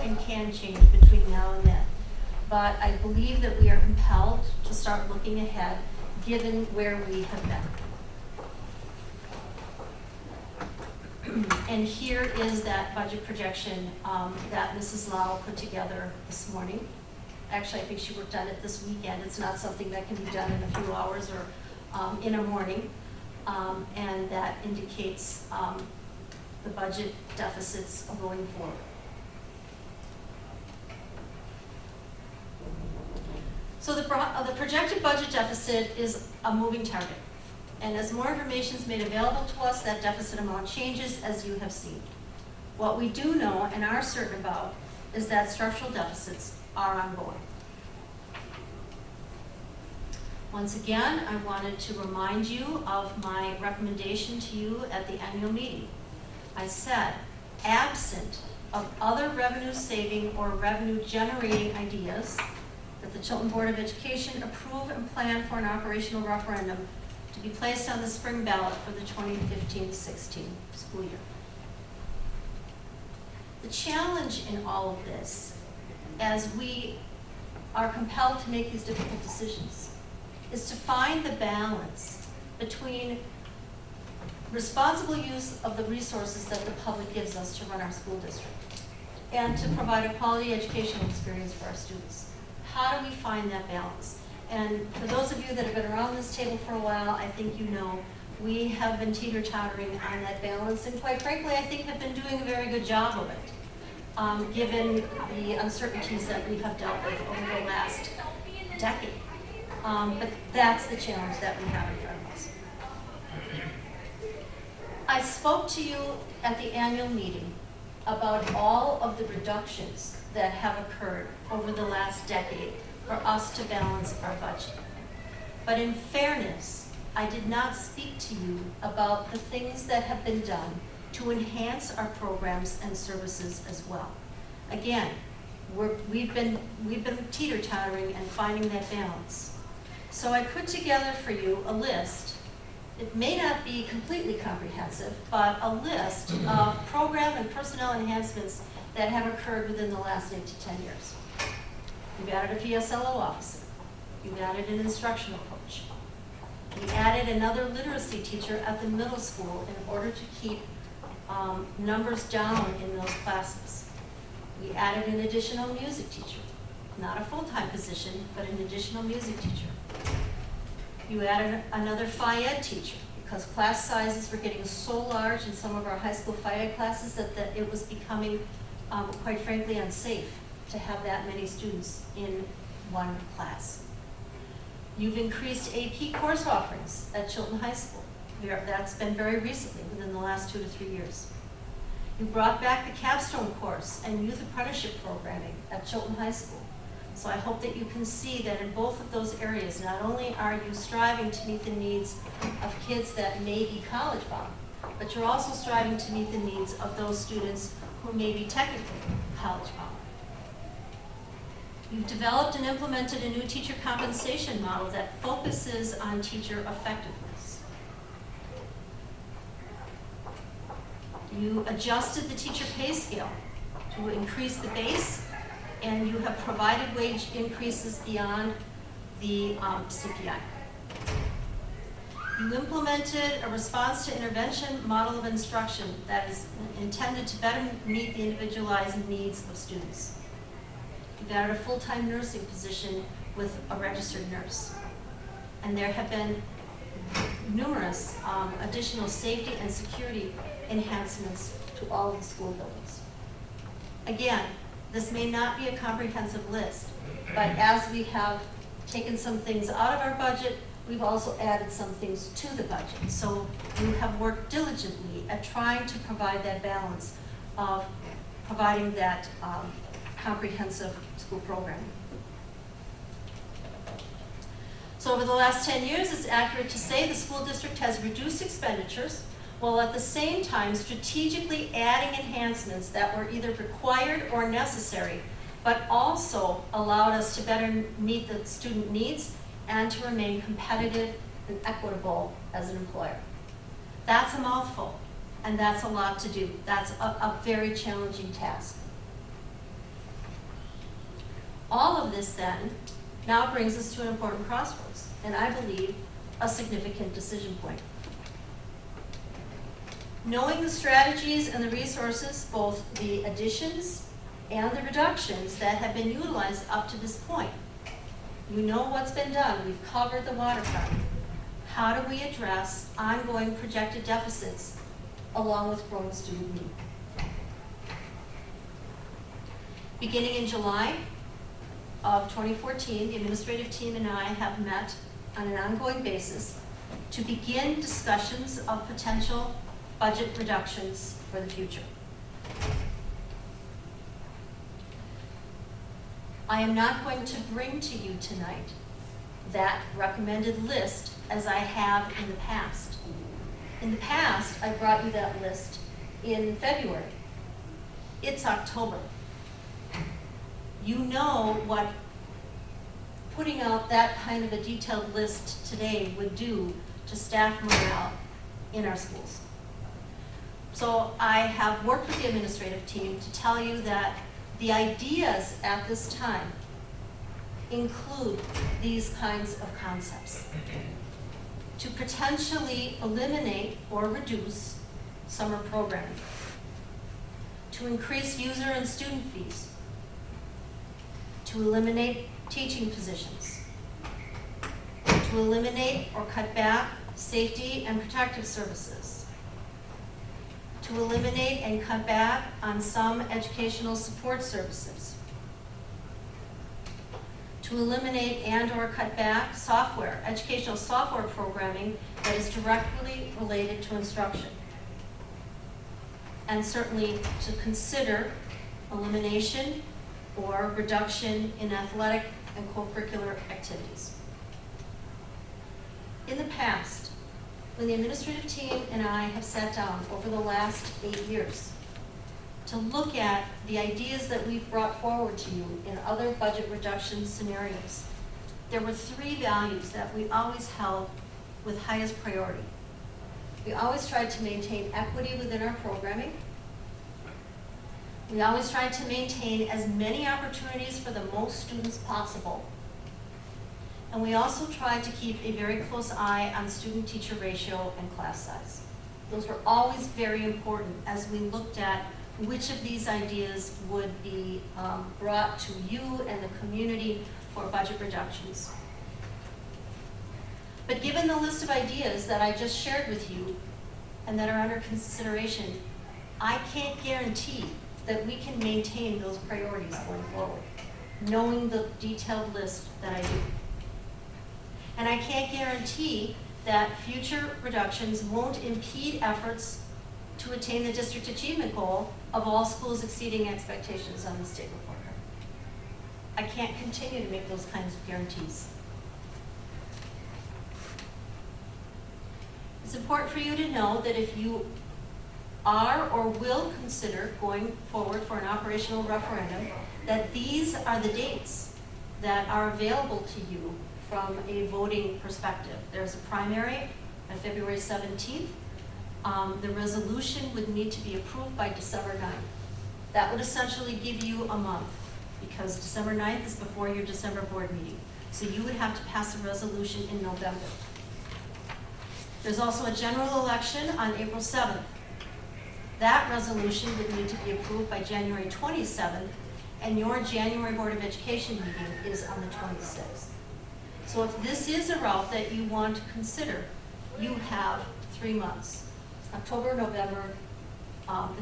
and can change between now and then. But I believe that we are compelled to start looking ahead, given where we have been. And here is that budget projection that Mrs. Lau put together this morning. Actually, I think she worked on it this weekend. It's not something that can be done in a few hours or in a morning. And that indicates the budget deficits going forward. So the projected budget deficit is a moving target. And as more information is made available to us, that deficit amount changes, as you have seen. What we do know and are certain about is that structural deficits are ongoing. Once again, I wanted to remind you of my recommendation to you at the annual meeting. I said, absent of other revenue-saving or revenue-generating ideas, that the Chilton Board of Education approve and plan for an operational referendum to be placed on the spring ballot for the 2015-16 school year. The challenge in all of this, as we are compelled to make these difficult decisions, is to find the balance between responsible use of the resources that the public gives us to run our school district and to provide a quality educational experience for our students. How do we find that balance? And for those of you that have been around this table for a while, I think you know we have been teeter-tottering on that balance, and quite frankly, I think have been doing a very good job of it, given the uncertainties that we have dealt with over the last decade. But that's the challenge that we have in front of us. I spoke to you at the annual meeting about all of the reductions that have occurred over the last decade for us to balance our budget. But in fairness, I did not speak to you about the things that have been done to enhance our programs and services as well. Again, we've been teeter-tottering and finding that balance. So I put together for you a list. It may not be completely comprehensive, but a list of program and personnel enhancements that have occurred within the last 8 to 10 years. We've added a PSLO officer. We've added an instructional coach. We added another literacy teacher at the middle school in order to keep numbers down in those classes. We added an additional music teacher, not a full-time position, but an additional music teacher. You added another Phy Ed teacher because class sizes were getting so large in some of our high school Phy Ed classes that it was becoming, quite frankly, unsafe to have that many students in one class. You've increased AP course offerings at Chilton High School. That's been very recently, within the last 2 to 3 years. You brought back the capstone course and youth apprenticeship programming at Chilton High School. So I hope that you can see that in both of those areas, not only are you striving to meet the needs of kids that may be college bound, but you're also striving to meet the needs of those students who may be technically college bound. You've developed and implemented a new teacher compensation model that focuses on teacher effectiveness. You adjusted the teacher pay scale to increase the base, and you have provided wage increases beyond the CPI. You implemented a response to intervention model of instruction that is intended to better meet the individualized needs of students. You've added a full-time nursing position with a registered nurse. And there have been numerous additional safety and security enhancements to all of the school buildings. Again, this may not be a comprehensive list, but as we have taken some things out of our budget, we've also added some things to the budget. So you have worked diligently at trying to provide that balance of providing that comprehensive school programming. So over the last 10 years, it's accurate to say the school district has reduced expenditures while at the same time strategically adding enhancements that were either required or necessary, but also allowed us to better meet the student needs and to remain competitive and equitable as an employer. That's a mouthful, and that's a lot to do. That's a very challenging task. all of this then now brings us to an important crossroads, and I believe a significant decision point. Knowing the strategies and the resources, both the additions and the reductions that have been utilized up to this point, you know what's been done. We've covered the waterfront. How do we address ongoing projected deficits along with growing student need? Beginning in July of 2014, the administrative team and I have met on an ongoing basis to begin discussions of potential budget reductions for the future. I am not going to bring to you tonight that recommended list as I have in the past. In the past, I brought you that list in February. It's October. You know what putting out that kind of a detailed list today would do to staff morale in our schools. So I have worked with the administrative team to tell you that the ideas at this time include these kinds of concepts. To potentially eliminate or reduce summer programming. To increase user and student fees. To eliminate teaching positions. To eliminate or cut back safety and protective services. To eliminate and cut back on some educational support services. To eliminate and or cut back educational software programming that is directly related to instruction. And certainly to consider elimination or reduction in athletic and co-curricular activities. In the past, when the administrative team and I have sat down over the last 8 years to look at the ideas that we've brought forward to you in other budget reduction scenarios, there were 3 values that we always held with highest priority. We always tried to maintain equity within our programming. We always tried to maintain as many opportunities for the most students possible. And we also tried to keep a very close eye on student-teacher ratio and class size. Those were always very important as we looked at which of these ideas would be brought to you and the community for budget reductions. But given the list of ideas that I just shared with you and that are under consideration, I can't guarantee that we can maintain those priorities going forward, knowing the detailed list that I do. And I can't guarantee that future reductions won't impede efforts to attain the district achievement goal of all schools exceeding expectations on the state report card. I can't continue to make those kinds of guarantees. It's important for you to know that if you are or will consider going forward for an operational referendum, that these are the dates that are available to you from a voting perspective. There's a primary on February 17th. The resolution would need to be approved by December 9th. That would essentially give you a month because December 9th is before your December board meeting. So you would have to pass a resolution in November. There's also a general election on April 7th. That resolution would need to be approved by January 27th, and your January Board of Education meeting is on the 26th. So if this is a route that you want to consider, you have 3 months. October, November,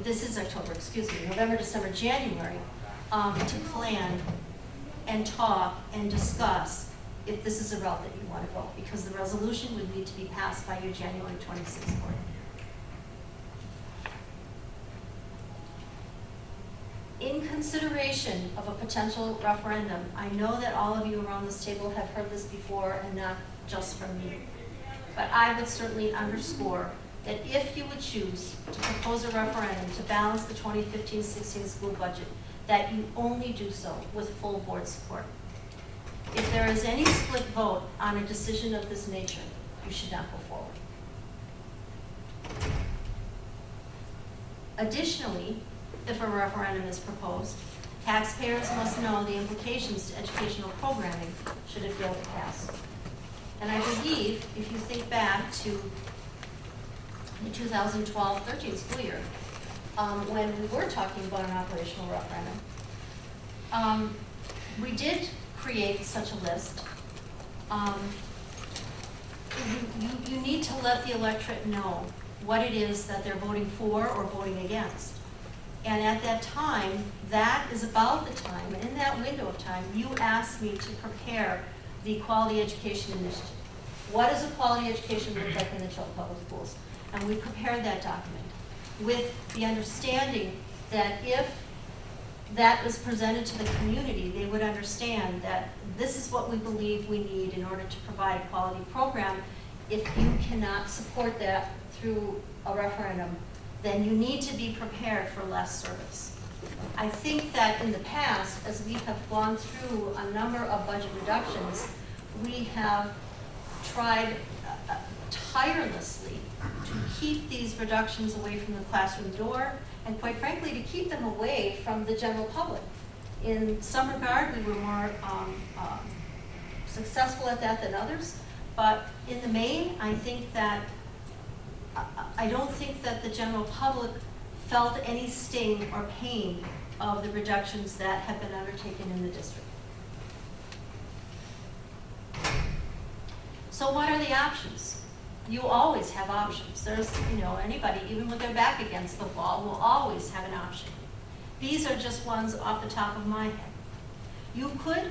this is October, excuse me, November, December, January, to plan and talk and discuss if this is a route that you want to go, because the resolution would need to be passed by your January 26th board. In consideration of a potential referendum, I know that all of you around this table have heard this before and not just from me, but I would certainly underscore that if you would choose to propose a referendum to balance the 2015-16 school budget, that you only do so with full board support. If there is any split vote on a decision of this nature, you should not go forward. Additionally, if a referendum is proposed, Taxpayers must know the implications to educational programming should it fail to pass. And I believe, if you think back to the 2012-13 school year, when we were talking about an operational referendum, we did create such a list. You need to let the electorate know what it is that they're voting for or voting against. And at that time, that is about the time, and in that window of time, you asked me to prepare the Quality Education Initiative. What does a quality education look like in the Chilton Public Schools? And we prepared that document with the understanding that if that was presented to the community, they would understand that this is what we believe we need in order to provide a quality program. If you cannot support that through a referendum, then you need to be prepared for less service. I think that in the past, as we have gone through a number of budget reductions, we have tried tirelessly to keep these reductions away from the classroom door, and quite frankly, to keep them away from the general public. In some regard, we were more successful at that than others, but in the main, I think that I don't think that the general public felt any sting or pain of the reductions that have been undertaken in the district. So what are the options? You always have options. There's, anybody, even with their back against the wall, will always have an option. These are just ones off the top of my head. You could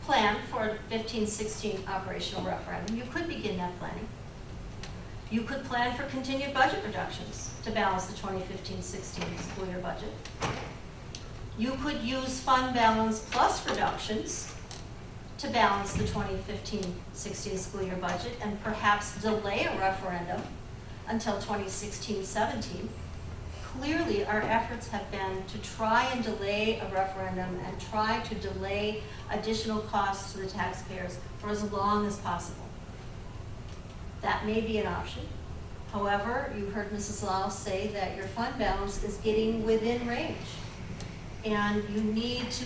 plan for a 15-16 operational referendum. You could begin that planning. You could plan for continued budget reductions to balance the 2015-16 school year budget. You could use fund balance plus reductions to balance the 2015-16 school year budget and perhaps delay a referendum until 2016-17. Clearly, our efforts have been to try and delay a referendum and try to delay additional costs to the taxpayers for as long as possible. That may be an option. However, you heard Mrs. Lau say that your fund balance is getting within range. And you need to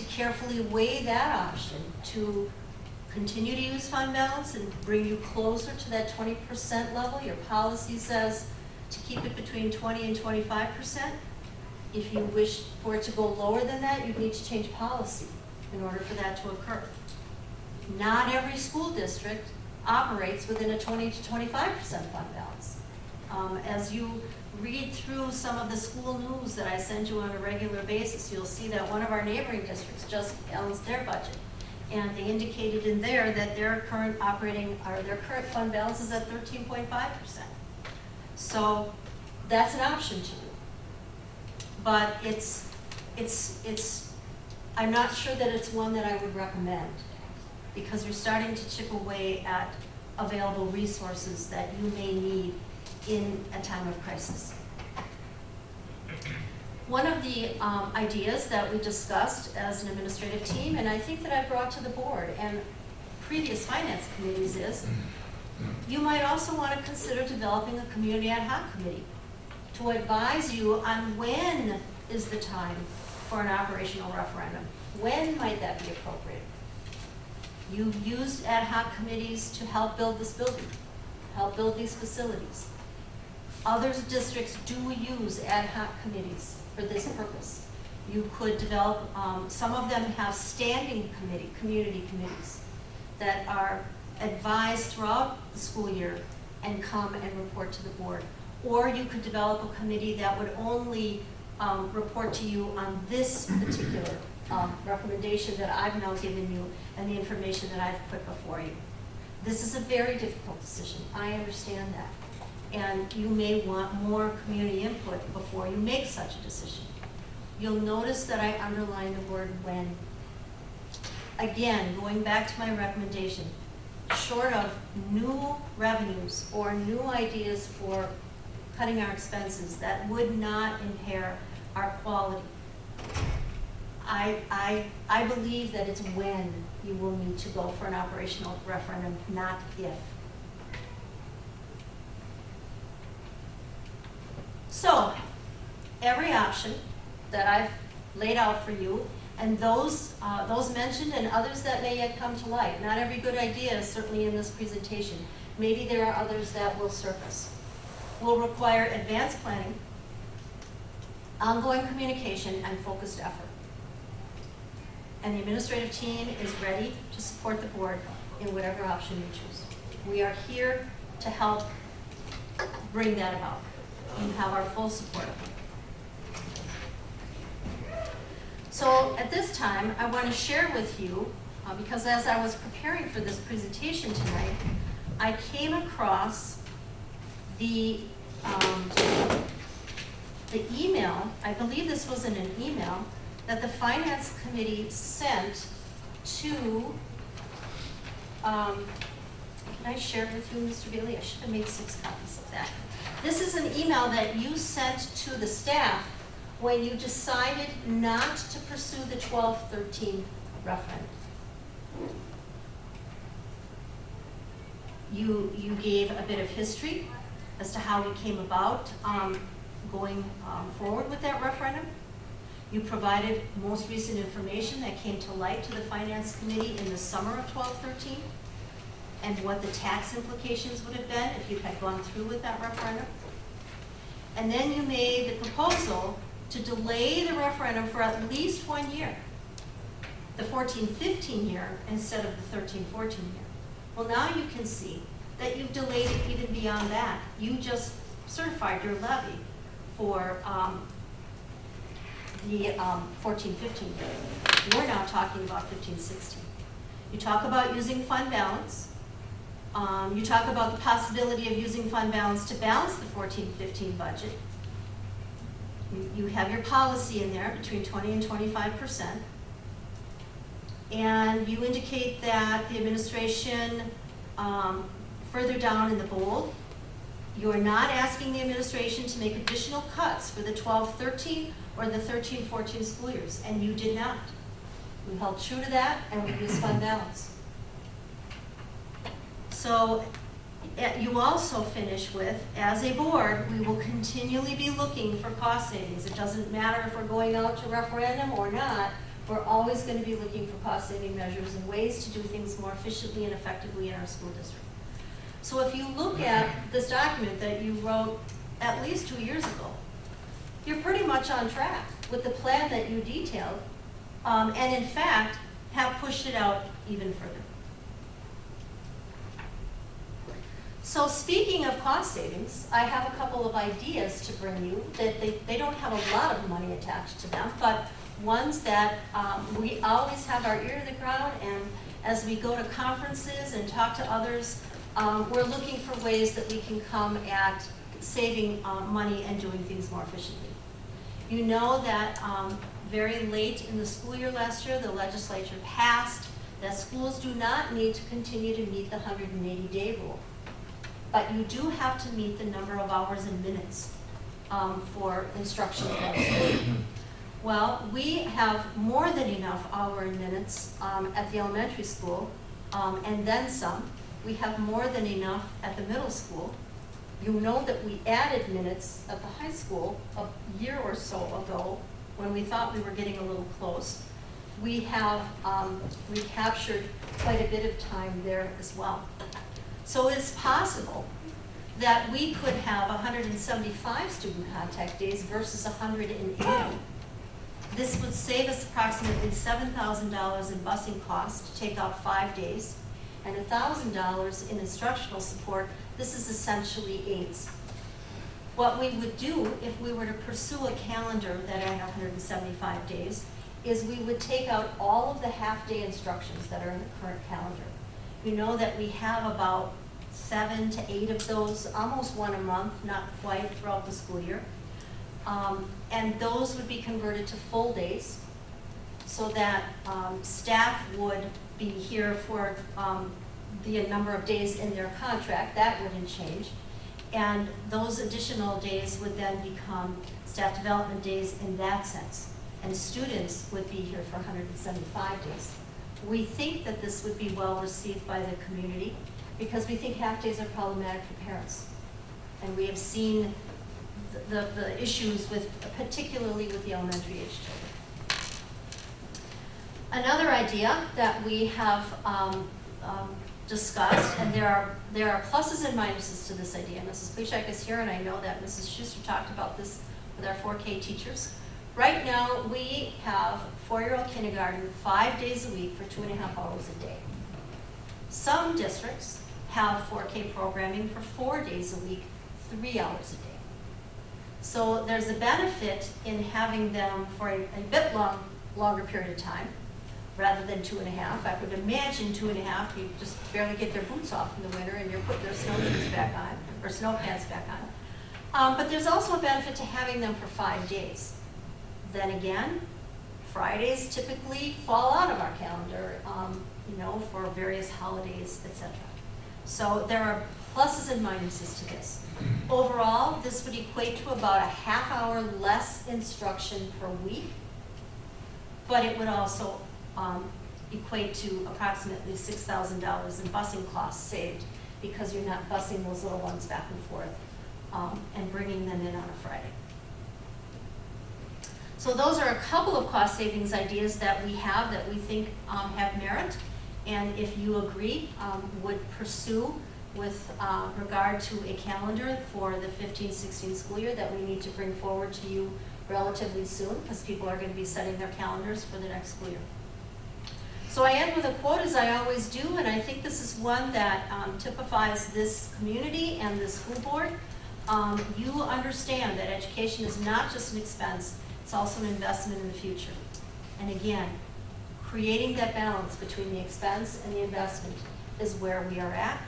carefully weigh that option to continue to use fund balance and bring you closer to that 20% level. Your policy says to keep it between 20 and 25%. If you wish for it to go lower than that, you need to change policy in order for that to occur. Not every school district operates within a 20 to 25% fund balance. As you read through some of the school news that I send you on a regular basis, you'll see that one of our neighboring districts just balanced their budget. And they indicated in there that their current fund balance is at 13.5%. So that's an option to you. But I'm not sure that it's one that I would recommend, because you're starting to chip away at available resources that you may need in a time of crisis. One of the ideas that we discussed as an administrative team, and I think that I brought to the board and previous finance committees, is you might also want to consider developing a community ad hoc committee to advise you on when is the time for an operational referendum. When might that be appropriate? You've used ad hoc committees to help build this building, help build these facilities. Other districts do use ad hoc committees for this purpose. You could develop, some of them have standing community committees that are advised throughout the school year and come and report to the board. Or you could develop a committee that would only report to you on this particular recommendation that I've now given you and the information that I've put before you. This is a very difficult decision. I understand that. And you may want more community input before you make such a decision. You'll notice that I underline the word when. Again, going back to my recommendation, short of new revenues or new ideas for cutting our expenses that would not impair our quality, I believe that it's when you will need to go for an operational referendum, not if. So, every option that I've laid out for you, and those mentioned and others that may yet come to light. Not every good idea is certainly in this presentation. Maybe there are others that will surface. Will require advanced planning, ongoing communication, and focused effort. And the administrative team is ready to support the board in whatever option you choose. We are here to help bring that about. You have our full support. So at this time, I want to share with you, because as I was preparing for this presentation tonight, I came across the email, I believe this was in an email, that the Finance Committee sent to, can I share it with you, Mr. Bailey? I should have made 6 copies of that. This is an email that you sent to the staff when you decided not to pursue the 12-13 referendum. You gave a bit of history as to how we came about going forward with that referendum. You provided most recent information that came to light to the Finance Committee in the summer of 12-13 and what the tax implications would have been if you had gone through with that referendum. And then you made the proposal to delay the referendum for at least 1 year, the 14-15 year instead of the 13-14 year. Well, now you can see that you've delayed it even beyond that. You just certified your levy for the 14-15 year. We're now talking about 15-16. You talk about using fund balance. You talk about the possibility of using fund balance to balance the 14-15 budget. You have your policy in there between 20 and 25%. And you indicate that the administration, further down in the bold, you are not asking the administration to make additional cuts for the 12-13 or the 13-14 school years, and you did not. We held true to that, and we used fund balance. So you also finish with, as a board, we will continually be looking for cost savings. It doesn't matter if we're going out to referendum or not, we're always going to be looking for cost saving measures and ways to do things more efficiently and effectively in our school district. So if you look at this document that you wrote at least 2 years ago, you're pretty much on track with the plan that you detailed, and in fact, have pushed it out even further. So speaking of cost savings, I have a couple of ideas to bring you that they don't have a lot of money attached to them, but ones that we always have our ear to the ground, and as we go to conferences and talk to others, we're looking for ways that we can come at saving money and doing things more efficiently. You know that very late in the school year last year, the legislature passed that schools do not need to continue to meet the 180-day rule. But you do have to meet the number of hours and minutes for instruction in the school. Well, we have more than enough hours and minutes at the elementary school, and then some. We have more than enough at the middle school. You know that we added minutes at the high school a year or so ago when we thought we were getting a little close. We have recaptured quite a bit of time there as well. So it's possible that we could have 175 student contact days versus 180. This would save us approximately $7,000 in busing costs to take out 5 days, and $1,000 in instructional support. This is essentially aids. What we would do if we were to pursue a calendar that had 175 days is we would take out all of the half-day instructions that are in the current calendar. You know that we have about 7 to 8 of those, almost one a month, not quite throughout the school year. And those would be converted to full days so that staff would be here for the number of days in their contract. That wouldn't change. And those additional days would then become staff development days in that sense. And students would be here for 175 days. We think that this would be well received by the community because we think half days are problematic for parents. And we have seen the issues with, particularly with the elementary age children. Another idea that we have discussed, and there are pluses and minuses to this idea. Mrs. Pleshak is here, and I know that Mrs. Schuster talked about this with our 4K teachers. Right now, we have 4-year-old kindergarten 5 days a week for 2.5 hours a day. Some districts have 4K programming for 4 days a week, 3 hours a day. So there's a benefit in having them for a bit longer period of time, rather than 2.5. I would imagine 2.5, you just barely get their boots off in the winter and you're putting their snow shoes back on, or snow pants back on. But there's also a benefit to having them for 5 days. Then again, Fridays typically fall out of our calendar, for various holidays, etc. So there are pluses and minuses to this. Overall, this would equate to about a half hour less instruction per week, but it would also equate to approximately $6,000 in busing costs saved, because you're not busing those little ones back and forth and bringing them in on a Friday. So those are a couple of cost savings ideas that we have that we think have merit, and if you agree, would pursue with regard to a calendar for the 15-16 school year that we need to bring forward to you relatively soon, because people are going to be setting their calendars for the next school year. So I end with a quote, as I always do, and I think this is one that typifies this community and this school board. You understand that education is not just an expense, it's also an investment in the future. And again, creating that balance between the expense and the investment is where we are at.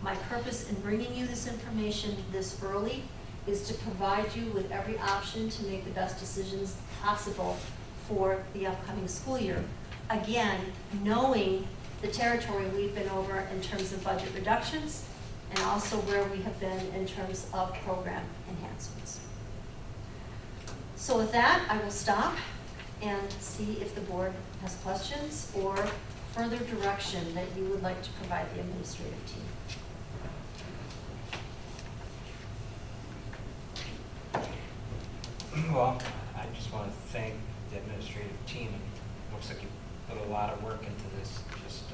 My purpose in bringing you this information this early is to provide you with every option to make the best decisions possible for the upcoming school year. Again, knowing the territory we've been over in terms of budget reductions, and also where we have been in terms of program enhancements. So with that, I will stop and see if the board has questions or further direction that you would like to provide the administrative team. Well, I just want to thank the administrative team. It looks like you put a lot of work into this. Just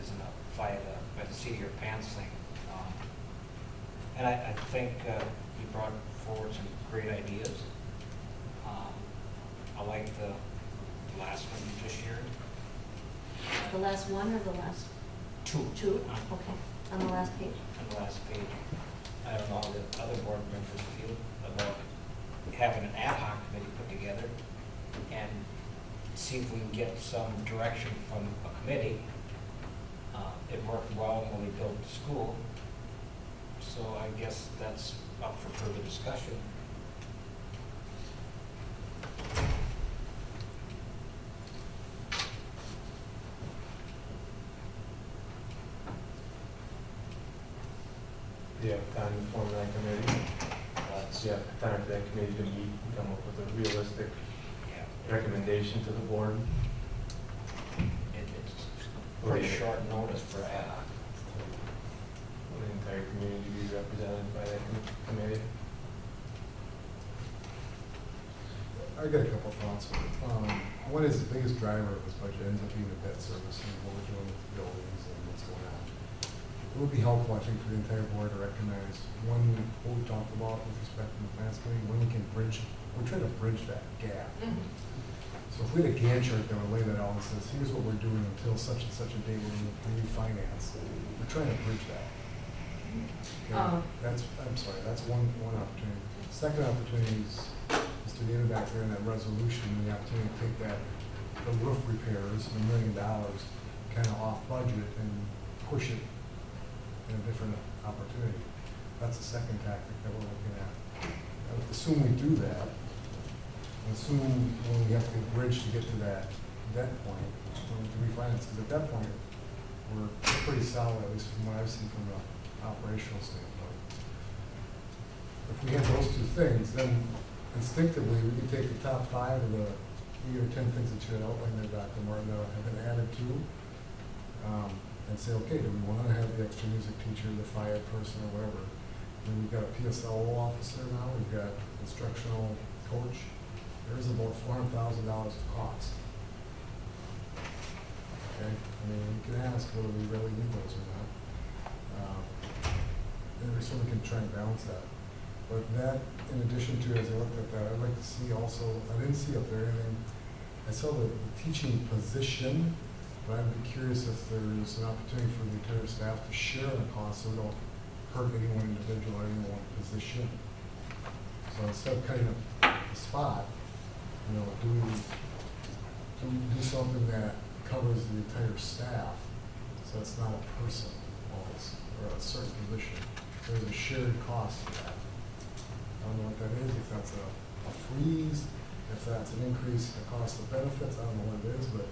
isn't a fly by the seat of your pants thing. And I think you brought forward some great ideas. I like the last one you just shared. The last one or the last? Two. Two? Okay. On the last page? On the last page. I don't know how the other board members feel about having an ad hoc committee put together and see if we can get some direction from a committee. It worked well when we built the school, so I guess that's up for further discussion. Do you have time to form that committee? Do you have time for that committee to meet and come up with a realistic recommendation to the board? It's pretty short notice for ad hoc. Will the entire community be represented by that committee? I got a couple of thoughts. One is the biggest driver of this budget ends up being the debt service and what we're doing with the buildings and what's going on. It would be helpful, I think, for the entire board to recognize what we talked about with respect to the finance committee, when we can bridge, we're trying to bridge that gap. So if we had a Gantt chart that would lay that out and says, here's what we're doing until such and such a date when we refinance, we're trying to bridge that. Okay? That's one opportunity. Second opportunity is to get back there in that resolution, the opportunity to take the roof repairs, $1 million, kind of off budget and push it in a different opportunity. That's the second tactic that we're looking at. I would assume we do that. And assume when we have to bridge to get to that point, to refinance, because at that point, we're pretty solid, at least from what I've seen from an operational standpoint. If we have those two things, then instinctively, we can take the top 5 of the 8 or 10 things that you had outlined there, Dr. Martin, that have been added to, and say, okay, do we want to have the extra music teacher, the fire person, or whatever? And we've got a PSLO officer now, we've got instructional coach. There's about $400,000 of cost. I mean, you can ask whether we really need those or not. And we certainly can try and balance that. But that, in addition to, as I looked at that, I'd like to see also, I didn't see up there anything, I saw the teaching position, but I'd be curious if there's an opportunity for the entire staff to share in the cost so we don't hurt any one individual or any one position. So instead of cutting up the spot, you know, do we do something that covers the entire staff, so it's not a person always, or a certain position. There's a shared cost to that. I don't know what that is, if that's a freeze, if that's an increase in the cost of benefits, I don't know what it is, but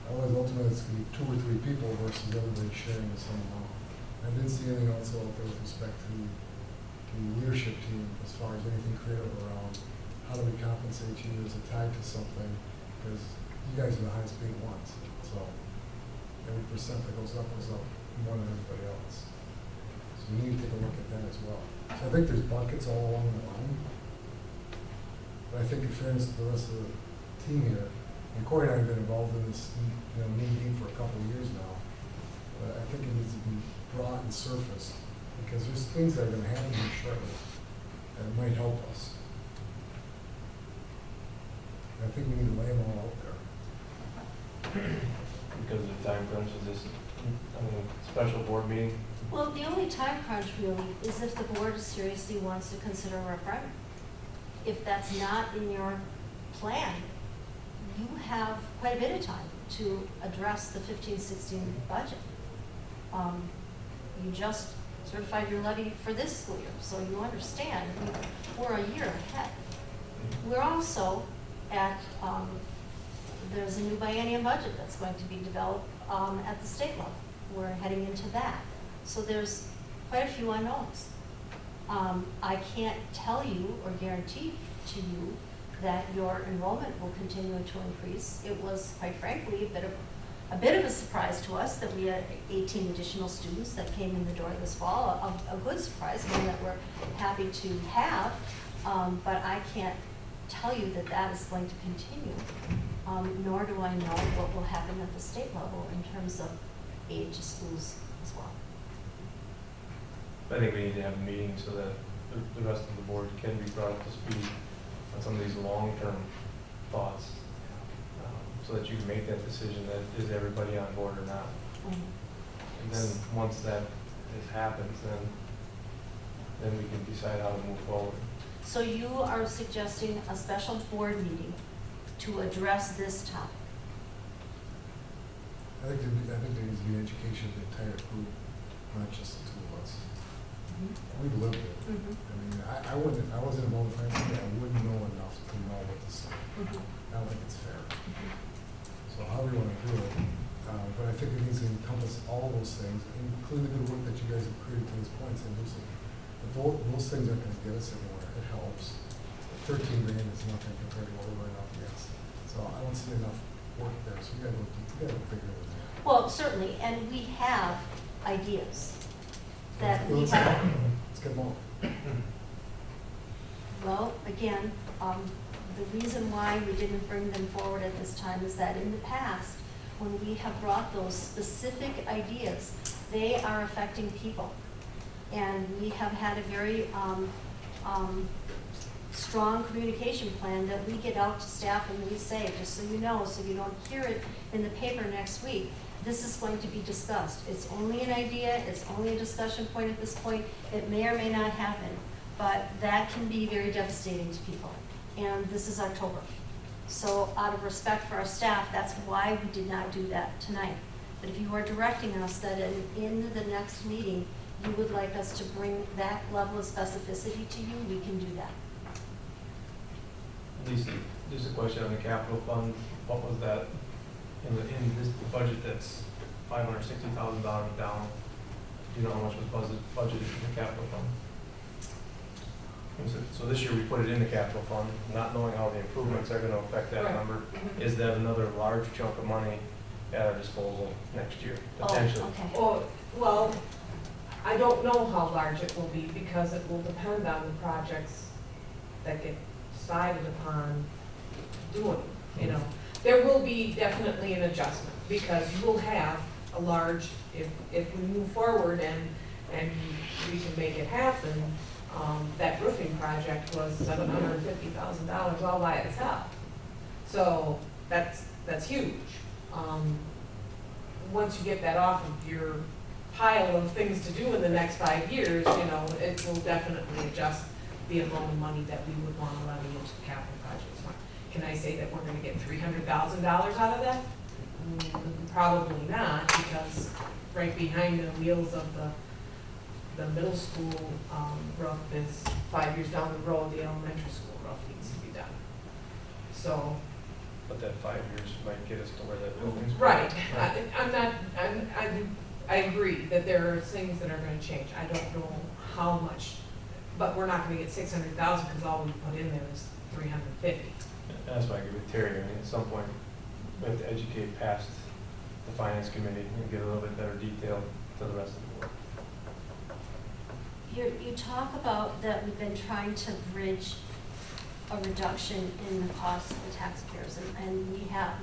otherwise ultimately it's going to be 2 or 3 people versus everybody sharing the same amount. I didn't see anything else out there with respect to the leadership team as far as anything creative around how do we compensate you as a tag to something, because you guys are the highest paid ones. So every percent that goes up more than everybody else. So we need to take a look at that as well. So I think there's buckets all along the line. But I think in fairness to the rest of the team here, and Corey and I have been involved in this, you know, meeting for a couple of years now. But I think it needs to be brought and surfaced, because there's things that are going to happen here shortly that might help us. And I think we need to lay them all out there. Because of the time crunch, is this, I mean, special board meeting? Well, the only time crunch really is if the board seriously wants to consider a referendum. If that's not in your plan, you have quite a bit of time to address the 15-16 budget. You just certified your levy for this school year, so you understand we're a year ahead. We're also at, there's a new biennium budget that's going to be developed at the state level. We're heading into that. So there's quite a few unknowns. I can't tell you or guarantee to you that your enrollment will continue to increase. It was, quite frankly, a bit of a surprise to us that we had 18 additional students that came in the door this fall. A good surprise, one that we're happy to have, but I can't tell you that that is going to continue, nor do I know what will happen at the state level in terms of aid to schools as well. I think we need to have a meeting so that the rest of the board can be brought up to speed on some of these long-term thoughts, so that you can make that decision that is everybody on board or not. And then once that happens, then we can decide how to move forward. So you are suggesting a special board meeting to address this topic? I think there needs to be education of the entire group, not just the two of us. We've lived it. I mean, I wasn't involved in finance, I wouldn't know enough to know what to say. I don't think it's fair. So however you want to do it, but I think it needs to encompass all those things, including the good work that you guys have created to this point. But those things aren't going to get us anywhere. It helps. 13 grand is nothing compared to what we're running up against. So I don't see enough work there. So we got to figure it out. Well, certainly, and we have ideas that we Let's have. get them all. Well, again, the reason why we didn't bring them forward at this time is that in the past, when we have brought those specific ideas, they are affecting people. And we have had a very strong communication plan that we get out to staff and we say, just so you know, so you don't hear it in the paper next week, this is going to be discussed. It's only an idea, it's only a discussion point at this point. It may or may not happen, but that can be very devastating to people. And this is October. So out of respect for our staff, that's why we did not do that tonight. But if you are directing us that in the next meeting, you would like us to bring that level of specificity to you, we can do that. Lisa, just a question on the capital fund. What was that in this budget that's $560,000 down? Do you know how much was budgeted in the capital fund? So this year we put it in the capital fund, not knowing how the improvements are going to affect that number. Is that another large chunk of money at our disposal next year, potentially? Oh, okay. Well, I don't know how large it will be because it will depend on the projects that get decided upon doing, you know. there will be definitely an adjustment, because we'll have a large, if we move forward and we can make it happen, that roofing project was $750,000 all by itself. So that's huge. Once you get that off of your pile of things to do in the next 5 years, you know, it will definitely adjust the amount of money that we would want to levy into capital projects. Can I say that we're gonna get $300,000 out of that? Probably not, because right behind the wheels of the middle school roof is 5 years down the road, the elementary school roof needs to be done. So, But that 5 years might get us to where that building's. right, I agree that there are things that are gonna change. I don't know how much, but we're not gonna get 600,000, because all we put in there is 350. That's why I agree with Terry. I mean, at some point, we have to educate past the finance committee and get a little bit better detail to the rest of the board. You talk about that we've been trying to bridge a reduction in the cost of the taxpayers, and we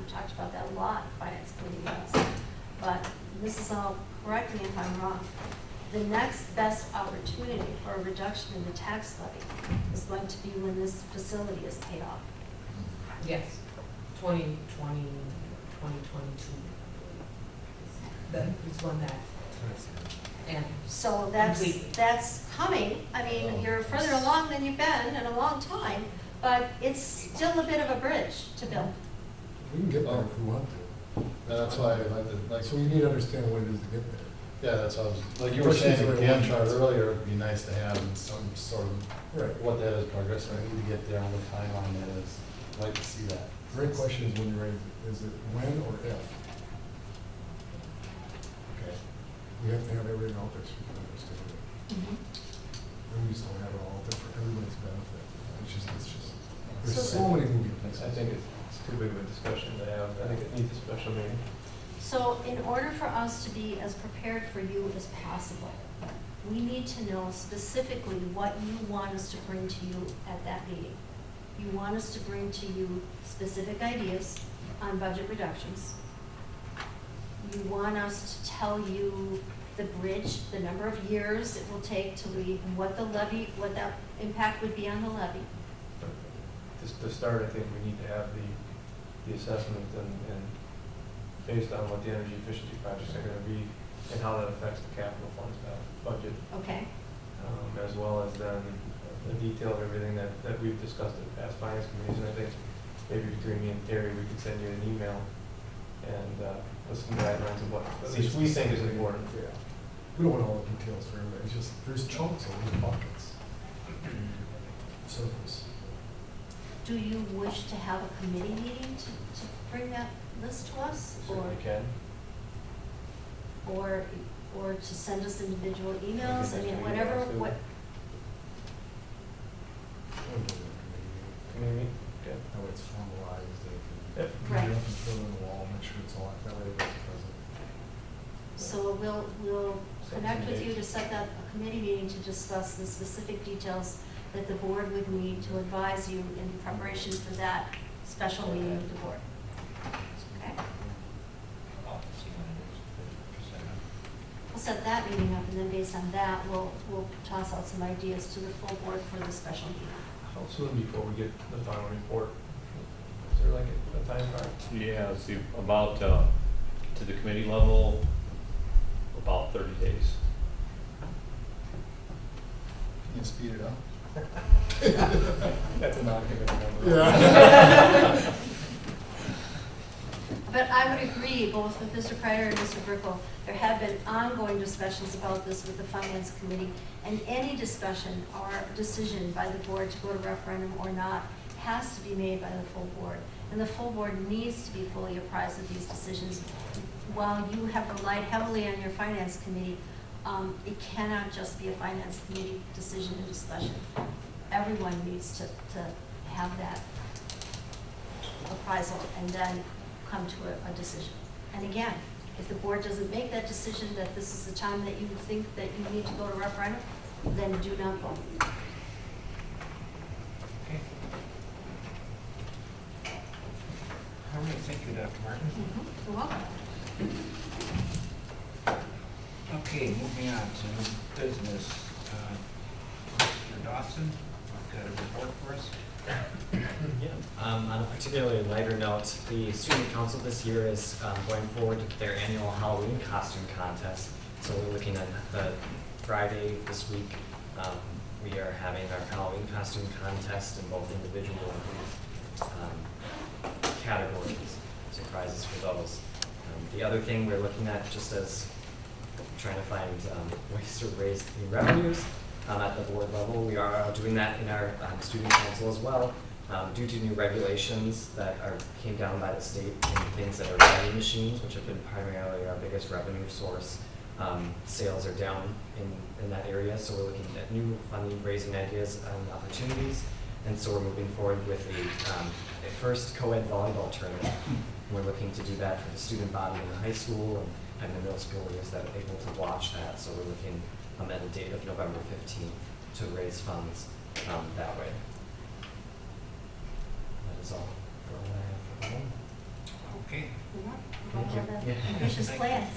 talked about that a lot, finance committee meetings. But this is all, correct me if I'm wrong, the next best opportunity for a reduction in the tax levy is going to be when this facility is paid off. Yes, 2020, 2022. That is when that, and So Completely. that's coming. I mean, you're further along than you've been in a long time, but it's still a bit of a bridge to build. We can get there if we want to. That's why I like to, like, So we need to understand what it is to get there. yeah, that's what I was, like you were saying, the Gantt chart earlier, it'd be nice to have some sort of, Right. what that is progress, and I need to get there on what timeline that is. I'd like to see that. Great question is when you're ready, is it when or if? Okay, we have to have everything out there so we can understand it. And we just don't have it all there for everybody's benefit. There's So- so many moving I pieces. think it's too big of a discussion to have. I think it needs a special meeting. So in order for us to be as prepared for you as possible, we need to know specifically what you want us to bring to you at that meeting. You want us to bring to you specific ideas on budget reductions. You want us to tell you the bridge, the number of years it will take to leave, and what the levy, what that impact would be on the levy. But just to start, I think we need to have the assessment and based on what the energy efficiency projects are gonna be and how that affects the capital funds budget, Okay? as well as then the detail of everything that we've discussed at past finance committees. And I think maybe between me and Terry, we could send you an email and with some guidelines of what at least we think is important. Yeah. We don't want all the details for everybody, it's just, there's chunks of these buckets. Surface. Do you wish to have a committee meeting to bring that list to us? Certainly can. Or to send us individual emails, I mean, whatever, what, Committee, okay. That way it's formalized, they Yep. can, Right. you can throw it on the wall, make sure it's all, that way it's present. so we'll Set connect some with you to dates. set up a committee meeting to discuss the specific details that the board would need to advise you in preparation for that special meeting with the board. Okay? I'll see when it is. Just, We'll set that meeting up, and then based on that, we'll toss out some ideas to the full board for the special meeting. How soon before we get the final report? Is there like a time frame? Yeah, let's see, about, to the committee level, about 30 days. Can you speed it up? That's a non-committal number. Yeah. But I would agree, both with Mr. Kreider and Mr. Brickell, there have been ongoing discussions about this with the Finance Committee, and any discussion or decision by the board to go to referendum or not has to be made by the full board. And the full board needs to be fully apprised of these decisions. While you have relied heavily on your Finance Committee, it cannot just be a Finance Committee decision and discussion. Everyone needs to have that appraisal and then come to a decision. And again, if the board doesn't make that decision that this is the time that you think that you need to go to referendum, then do not vote. Okay. All me. Thank you, Dr. Martin. You're welcome. Okay, moving on to new business. Mr. Dawson, you've got a report for us? On a particularly lighter note, the student council this year is going forward with their annual Halloween costume contest. So we're looking at the Friday this week. We are having our Halloween costume contest in both individual and group categories. So prizes for those. The other thing we're looking at, just as trying to find ways to raise new revenues at the board level, we are doing that in our student council as well. Due to new regulations that came down by the state in things that are vending machines, which have been primarily our biggest revenue source, sales are down in that area. So we're looking at new funding raising ideas and opportunities. And so we're moving forward with a first co-ed volleyball tournament. We're looking to do that for the student body in the high school and having the middle schoolers that are able to watch that. So we're looking at a date of November 15th to raise funds that way. That is all for what I have for the moment. Okay. Thank you. All the Yeah. ambitious plans.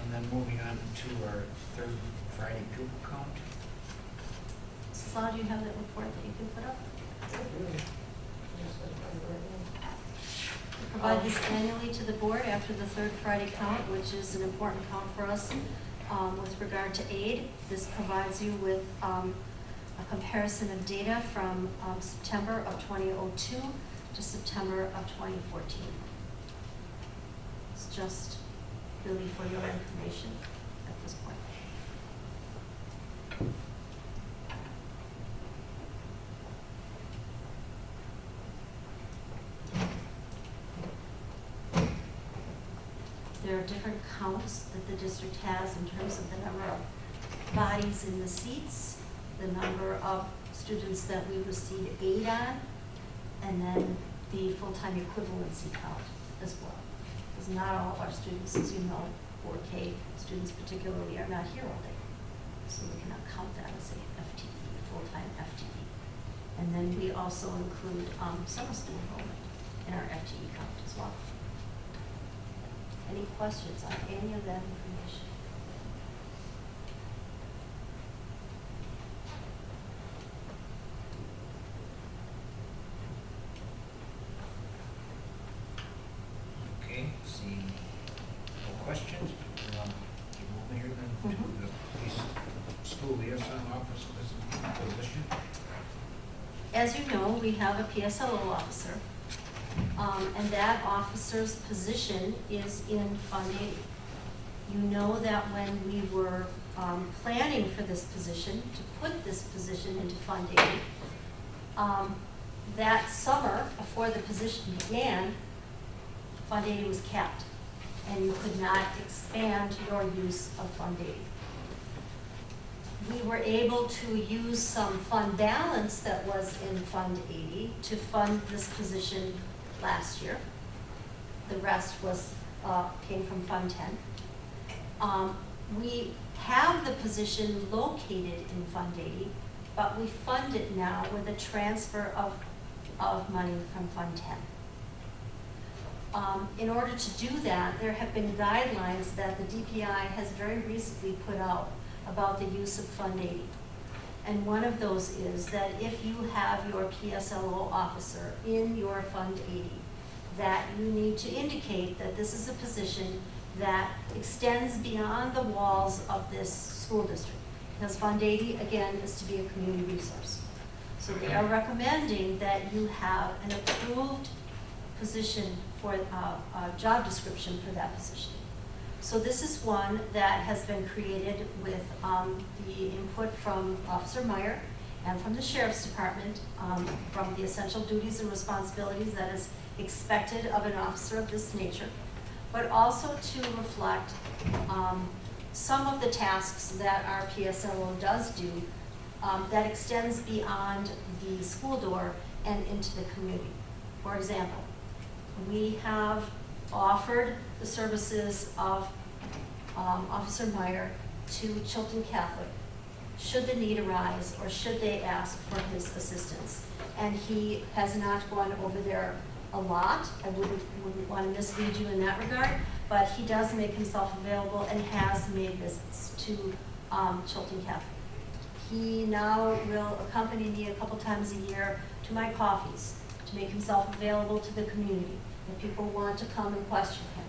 Then moving on to our third Friday pupil count. Sal, do you have that report that you can put up? We provide this annually to the board after the third Friday count, which is an important count for us with regard to aid. This provides you with a comparison of data from September of 2002 to September of 2014. It's just really for your information at this point. There are different counts that the district has in terms of the number of bodies in the seats, the number of students that we receive aid on, and then the full-time equivalency count as well. Because not all of our students, as you know, 4K students particularly, are not here all day. So we cannot count that as a FTE, full-time FTE. And then we also include summer school enrollment in our FTE count as well. Any questions on any of that information? Okay, seeing no questions, we'll keep moving here then to the police school liaison officer position. As you know, we have a PSLO officer, and that officer's position is in Fund 80. You know that when we were planning for this position, to put this position into Fund 80, that summer, before the position began, Fund 80 was capped, and you could not expand your use of Fund 80. We were able to use some fund balance that was in Fund 80 to fund this position last year. The rest was came from Fund 10. We have the position located in Fund 80, but we fund it now with a transfer of money from Fund 10. In order to do that, there have been guidelines that the DPI has very recently put out about the use of Fund 80. And one of those is that if you have your PSLO officer in your Fund 80, that you need to indicate that this is a position that extends beyond the walls of this school district. Because Fund 80, again, is to be a community resource. So they are recommending that you have an approved position for a job description for that position. So this is one that has been created with the input from Officer Meyer and from the Sheriff's Department, from the essential duties and responsibilities that is expected of an officer of this nature, but also to reflect some of the tasks that our PSLO does do that extends beyond the school door and into the community. For example, we have offered the services of Officer Meyer to Chilton Catholic, should the need arise or should they ask for his assistance. And he has not gone over there a lot. I wouldn't want to mislead you in that regard, but he does make himself available and has made visits to Chilton Cafe. He now will accompany me a couple times a year to my coffees to make himself available to the community if people want to come and question him.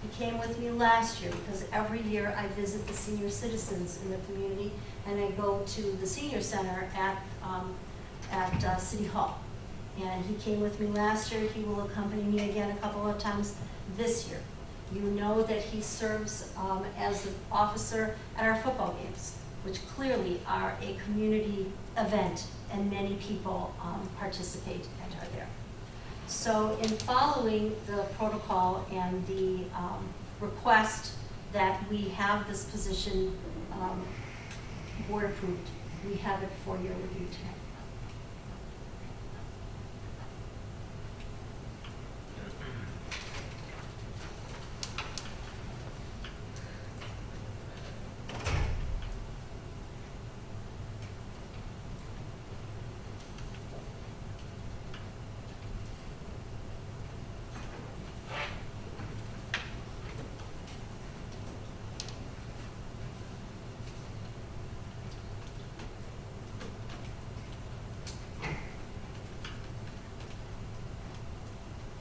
He came with me last year because every year I visit the senior citizens in the community and I go to the senior center at City Hall. And he came with me last year. He will accompany me again a couple of times this year. You know that he serves as an officer at our football games, which clearly are a community event and many people participate and are there. So in following the protocol and the request that we have this position board approved, we have it for your review tonight.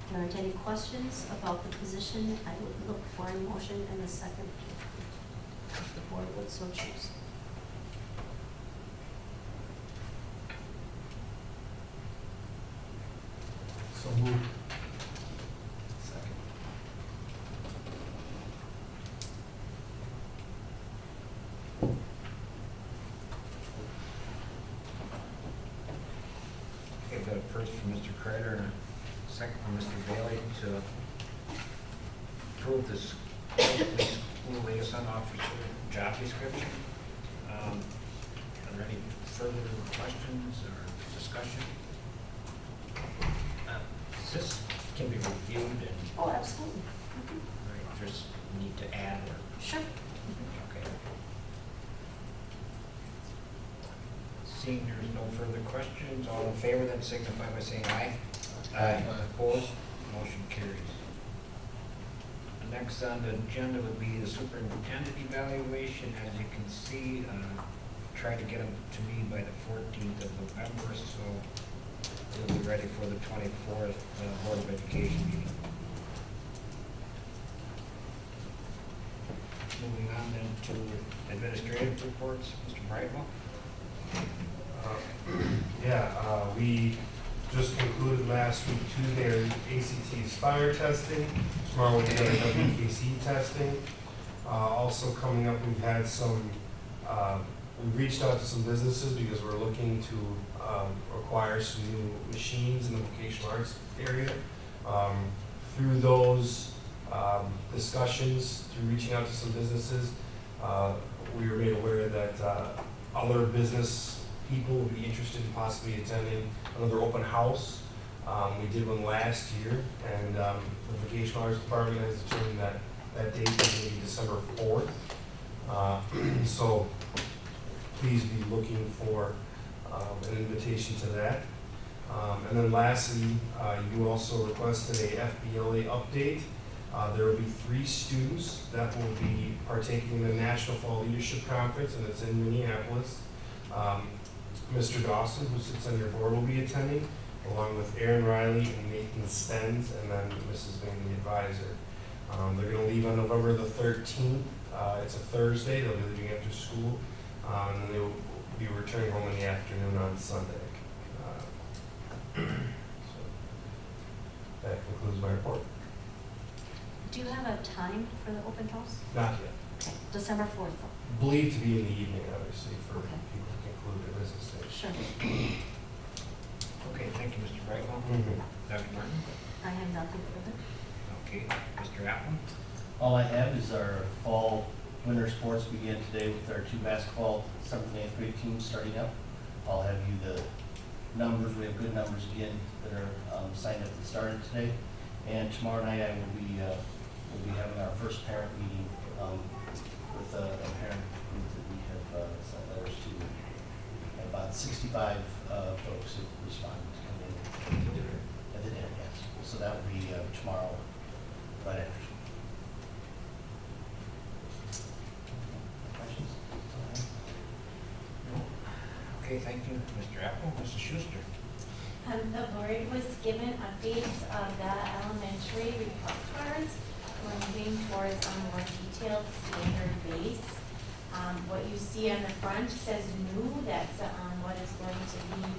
If there aren't any questions about the position, I would look for a motion and a second if the board would so choose. So moved. Second. Okay, we've got a first from Mr. Kreider and a second from Mr. Bailey to approve this school liaison officer job description. Are there any further questions or discussion? This can be reviewed and Oh, absolutely. right, just need to add or, Sure. okay. Seeing there's no further questions, all in favor then signify by saying aye. Aye. Opposed? Motion carries. Next on the agenda would be the superintendent evaluation. As you can see, try to get them to me by the 14th of November, so we'll be ready for the 24th Board of Education meeting. Moving on then to administrative reports, Mr. Brightwell. We just concluded last week Tuesday our ACT Aspire testing. Tomorrow we'll get our WKC testing. Also coming up, we've had some, we've reached out to some businesses because we're looking to acquire some new machines in the vocational arts area. Through those discussions, through reaching out to some businesses, we were made aware that other business people would be interested in possibly attending another open house. We did one last year, and the Vocational Arts Department has determined that that date is going to be December 4th. So please be looking for an invitation to that. And then lastly, you also requested a FBLA update. There will be 3 students that will be partaking in the National Fall Leadership Conference, and it's in Minneapolis. Mr. Dawson, who sits on your board, will be attending, along with Aaron Riley and Nathan Stens, and then Mrs. Ving, the advisor. They're going to leave on November the 13th. It's a Thursday. They'll be leaving after school, and then they will be returning home in the afternoon on Sunday. So that concludes my report. Do you have a time for the open house? Not yet. Okay, December 4th. Believed to be in the evening, obviously, for Okay. people to conclude their business day. Sure. Okay, thank you, Mr. Brightwell. Dr. Martin? I have nothing further. Okay, Mr. Appel? All I have is our fall winter sports begin today with our 2 basketball 7th and 8th grade teams starting up. I'll have you the numbers. We have good numbers again that are signed up that started today. And tomorrow night I will be we'll be having our first parent meeting with a parent group that we have sent letters to. And about 65 folks have responded to come in. And at the dinner dance. So that will be tomorrow, right after. Questions? Okay, thank you, Mr. Apple. Mrs. Schuster? The board was given updates of the elementary report cards. We're moving towards a more detailed standard base. What you see on the front says new, that's what is going to be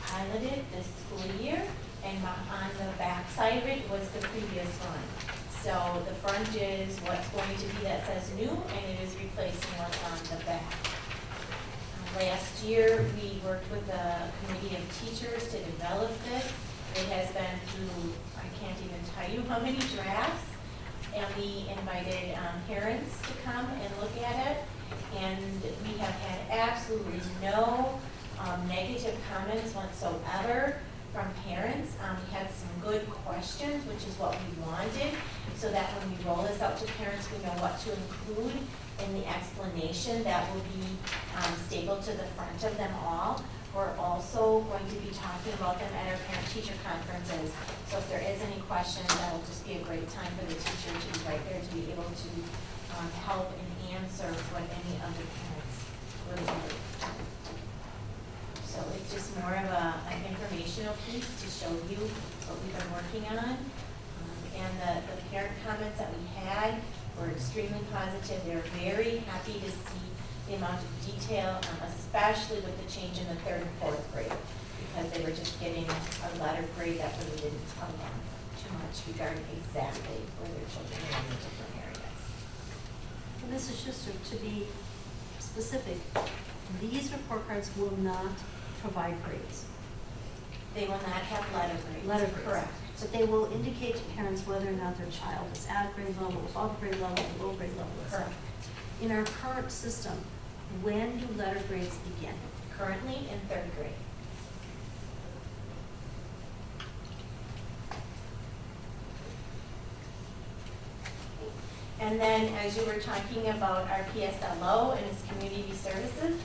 piloted this school year. And on the back side of it was the previous one. So the front is what's going to be that says new, and it is replacing what's on the back. Last year, we worked with a committee of teachers to develop this. It has been through, I can't even tell you how many drafts. And we invited parents to come and look at it. And we have had absolutely no negative comments whatsoever from parents. We had some good questions, which is what we wanted, so that when we roll this out to parents, we know what to include in the explanation that will be stapled to the front of them all. We're also going to be talking about them at our parent-teacher conferences. So if there is any questions, that will just be a great time for the teacher to be right there to be able to help and answer what any of the parents would like. So it's just more of an informational piece to show you what we've been working on. And the parent comments that we had were extremely positive. They're very happy to see the amount of detail, especially with the change in the 3rd and 4th grade, because they were just getting a letter grade that really didn't tell them too much regarding exactly where their children are in the different areas. And Mrs. Schuster, to be specific, these report cards will not provide grades. They will not have letter grades. Letter grades. Correct. But they will indicate to parents whether or not their child is at grade level, above grade level, below grade level. Correct. In our current system, when do letter grades begin? Currently in 3rd grade. And then as you were talking about our PSLO and its community services,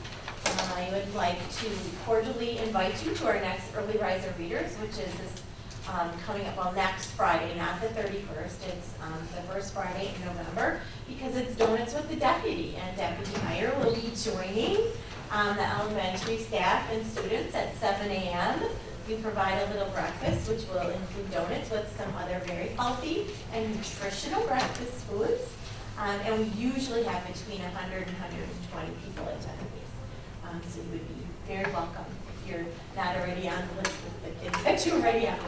I would like to cordially invite you to our next Early Riser Readers, which is this coming up on next Friday, not the 31st. It's the first Friday in November, because it's Donuts with the Deputy, and Deputy Meyer will be joining the elementary staff and students at 7 a.m. We provide a little breakfast, which will include donuts with some other very healthy and nutritional breakfast foods. And we usually have between 100 and 120 people attend these. So you would be very welcome if you're not already on the list with the kids that you already have.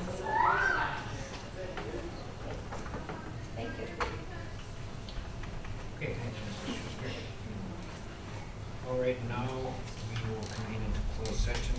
Thank you. Okay, thanks, Mrs. Schuster. All right, now we will convene into closed session.